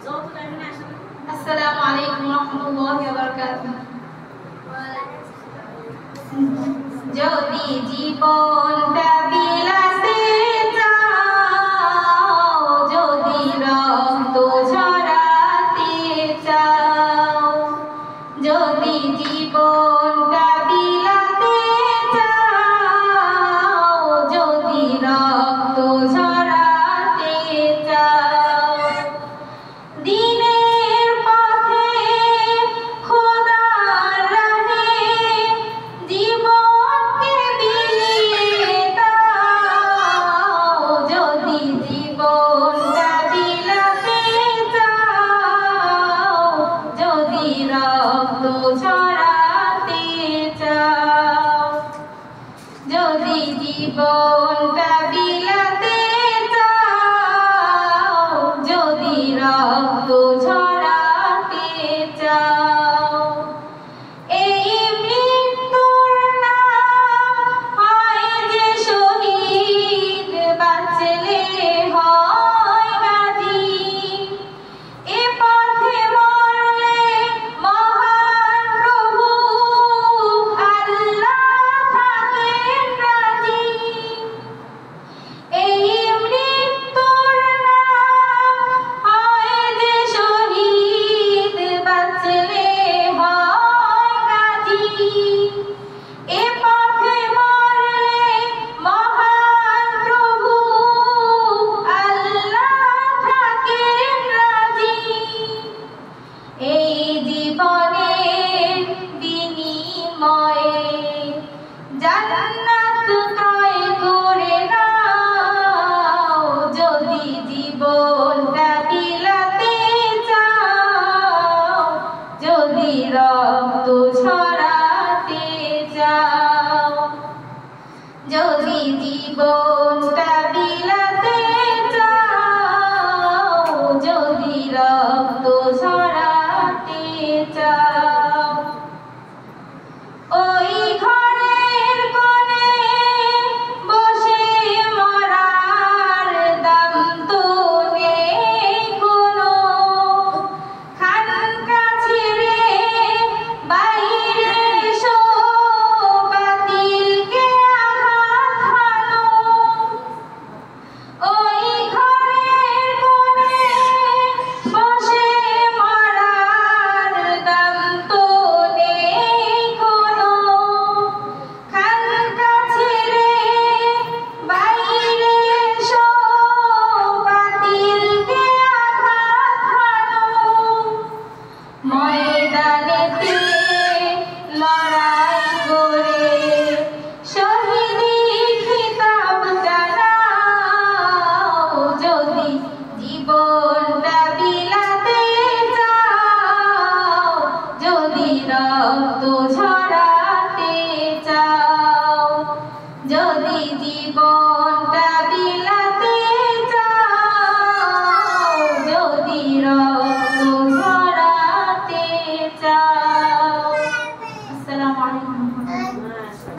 আসসালামু আলাইকুম ওয়া রাহমাতুল্লাহি ওয়া বারাকাতুহু। যদি জীবনটা বিলাসে চাও, যদি রক্ত ঝরাতে চাও, যদি জীবনটা বিলাতে চাও, যদি রক্ত ঝরাতে চাও, দিনের পথে খোদার রাহে জীবনকে বিলিয়ে দাও, যদি জীবনটা বিলাতে চাও, যদি রক্ত ঝরাতে চাও, যদি জীবনটা বিলাতে চাও, যদি রক্ত ঝরাতে চাও, এই মৃত্যুর নাম হয় যে শহীদ, বাঁচলে হয় গাজী, এ পথে মরলে মহান প্রভু আল্লাহ থাকেন রাজি, এই মৃত্যুর নাম হয় যে শহীদ, বাঁচলে হয় গাজী, এ পথে মরলে মহান প্রভু আল্লাহ থাকেন রাজি, এই জীবনের বিনিময়ে জান্নাত ক্রয় করে নাও, যদি জীবনটা বিলাতে চাও, যদি রক্ত ঝরাতে চাও, যদি জীবনটা বিলাতে চাও, যদি রক্ত ঝরাতে চাও, ওই ঘরের কোণে বসে মরার দাম তো নেই কোনো, খানকা ছেড়ে বাইরে এসো, বাতিলকে আঘাত হানো, ওই ঘরের কোণে বসে মরার দাম তো নেই কোনো, খানকা ছেড়ে বাইরে এসো, বাতিলকে আঘাত হানো, ময়দানেতে লড়াই করে শহীদি খিতাব জানাও, যদি জীবনটা বিলাতে চাও, যদি রক্ত